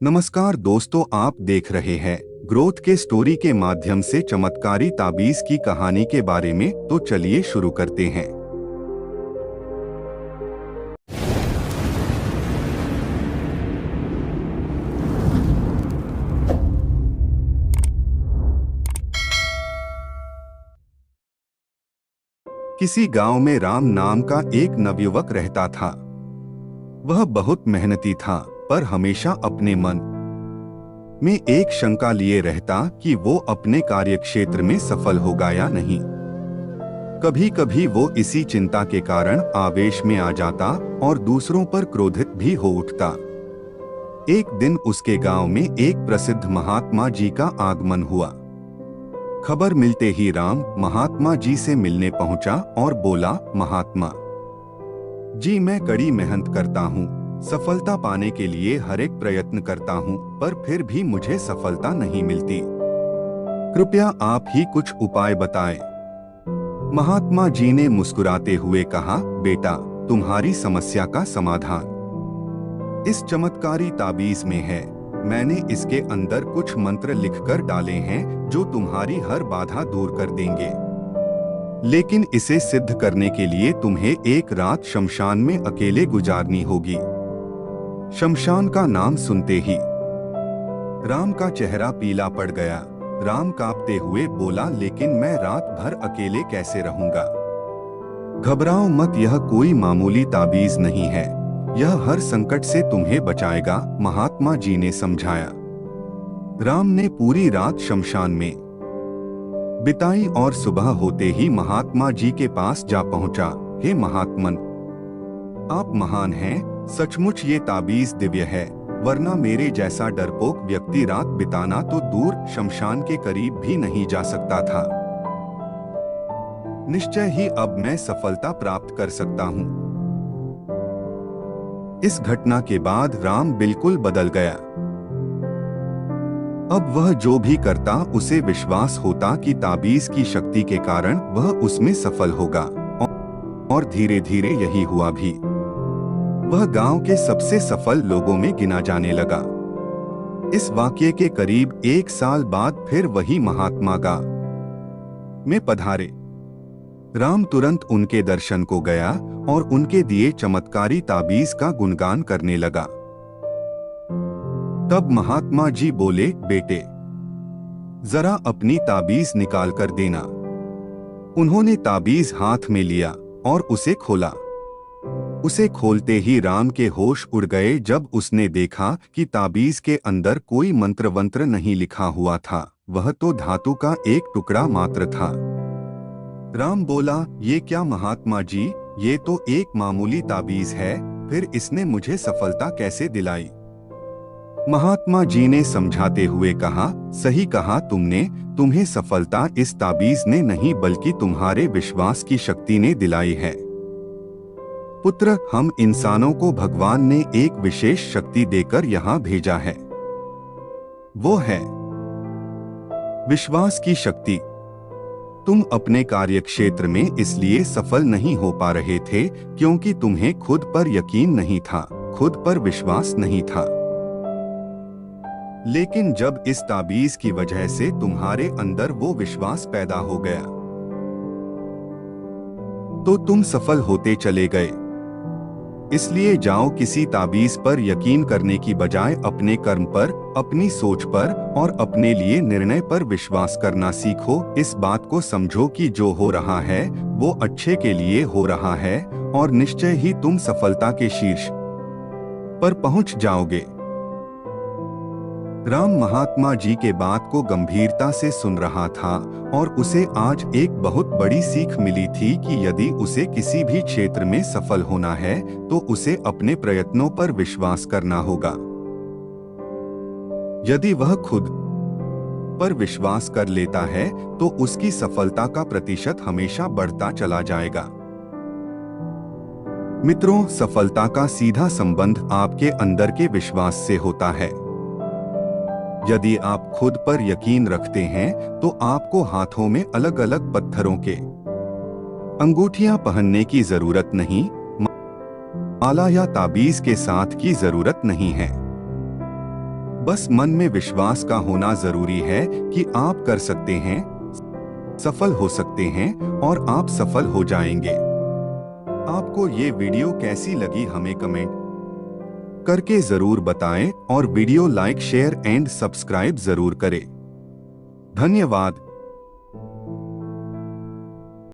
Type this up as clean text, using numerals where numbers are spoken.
नमस्कार दोस्तों, आप देख रहे हैं ग्रोथ के स्टोरी के माध्यम से चमत्कारी ताबीज की कहानी के बारे में। तो चलिए शुरू करते हैं। किसी गांव में राम नाम का एक नवयुवक रहता था। वह बहुत मेहनती था, पर हमेशा अपने मन में एक शंका लिए रहता कि वो अपने कार्यक्षेत्र में सफल होगा या नहीं। कभी कभी वो इसी चिंता के कारण आवेश में आ जाता और दूसरों पर क्रोधित भी हो उठता। एक दिन उसके गांव में एक प्रसिद्ध महात्मा जी का आगमन हुआ। खबर मिलते ही राम महात्मा जी से मिलने पहुंचा और बोला, महात्मा जी, मैं कड़ी मेहनत करता हूँ, सफलता पाने के लिए हर एक प्रयत्न करता हूँ, पर फिर भी मुझे सफलता नहीं मिलती। कृपया आप ही कुछ उपाय बताएं। महात्मा जी ने मुस्कुराते हुए कहा, बेटा, तुम्हारी समस्या का समाधान इस चमत्कारी ताबीज में है। मैंने इसके अंदर कुछ मंत्र लिखकर डाले हैं जो तुम्हारी हर बाधा दूर कर देंगे। लेकिन इसे सिद्ध करने के लिए तुम्हें एक रात शमशान में अकेले गुजारनी होगी। शमशान का नाम सुनते ही राम का चेहरा पीला पड़ गया। राम कांपते हुए बोला, लेकिन मैं रात भर अकेले कैसे रहूंगा? घबराओ मत, यह कोई मामूली ताबीज नहीं है, यह हर संकट से तुम्हें बचाएगा, महात्मा जी ने समझाया। राम ने पूरी रात शमशान में बिताई और सुबह होते ही महात्मा जी के पास जा पहुंचा। हे महात्मन, आप महान हैं, सचमुच ये ताबीज दिव्य है, वरना मेरे जैसा डरपोक व्यक्ति रात बिताना तो दूर शमशान के करीब भी नहीं जा सकता था। निश्चय ही अब मैं सफलता प्राप्त कर सकता हूँ। इस घटना के बाद राम बिल्कुल बदल गया। अब वह जो भी करता उसे विश्वास होता कि ताबीज की शक्ति के कारण वह उसमें सफल होगा, और धीरे धीरे यही हुआ भी। वह गांव के सबसे सफल लोगों में गिना जाने लगा। इस वाकये के करीब 1 साल बाद फिर वही महात्मा गांव में पधारे। राम तुरंत उनके दर्शन को गया और उनके दिए चमत्कारी ताबीज का गुणगान करने लगा। तब महात्मा जी बोले, बेटे, जरा अपनी ताबीज निकाल कर देना। उन्होंने ताबीज हाथ में लिया और उसे खोला। उसे खोलते ही राम के होश उड़ गए जब उसने देखा कि ताबीज के अंदर कोई मंत्र वंत्र नहीं लिखा हुआ था, वह तो धातु का एक टुकड़ा मात्र था। राम बोला, ये क्या महात्मा जी, ये तो एक मामूली ताबीज है, फिर इसने मुझे सफलता कैसे दिलाई? महात्मा जी ने समझाते हुए कहा, सही कहा तुमने, तुम्हें सफलता इस ताबीज ने नहीं बल्कि तुम्हारे विश्वास की शक्ति ने दिलाई है। पुत्र, हम इंसानों को भगवान ने एक विशेष शक्ति देकर यहाँ भेजा है, वो है विश्वास की शक्ति। तुम अपने कार्यक्षेत्र में इसलिए सफल नहीं हो पा रहे थे क्योंकि तुम्हें खुद पर यकीन नहीं था, खुद पर विश्वास नहीं था। लेकिन जब इस ताबीज की वजह से तुम्हारे अंदर वो विश्वास पैदा हो गया, तो तुम सफल होते चले गए। इसलिए जाओ, किसी ताबीज पर यकीन करने की बजाय अपने कर्म पर, अपनी सोच पर और अपने लिए निर्णय पर विश्वास करना सीखो। इस बात को समझो कि जो हो रहा है वो अच्छे के लिए हो रहा है और निश्चय ही तुम सफलता के शीर्ष पर पहुंच जाओगे। राम महात्मा जी के बात को गंभीरता से सुन रहा था और उसे आज एक बहुत बड़ी सीख मिली थी कि यदि उसे किसी भी क्षेत्र में सफल होना है तो उसे अपने प्रयत्नों पर विश्वास करना होगा। यदि वह खुद पर विश्वास कर लेता है तो उसकी सफलता का प्रतिशत हमेशा बढ़ता चला जाएगा। मित्रों, सफलता का सीधा संबंध आपके अंदर के विश्वास से होता है। यदि आप खुद पर यकीन रखते हैं तो आपको हाथों में अलग अलग पत्थरों के अंगूठियां पहनने की जरूरत नहीं, माला या ताबीज के साथ की जरूरत नहीं है। बस मन में विश्वास का होना जरूरी है कि आप कर सकते हैं, सफल हो सकते हैं और आप सफल हो जाएंगे। आपको ये वीडियो कैसी लगी हमें कमेंट करके जरूर बताएं और video like share and subscribe जरूर करें। धन्यवाद।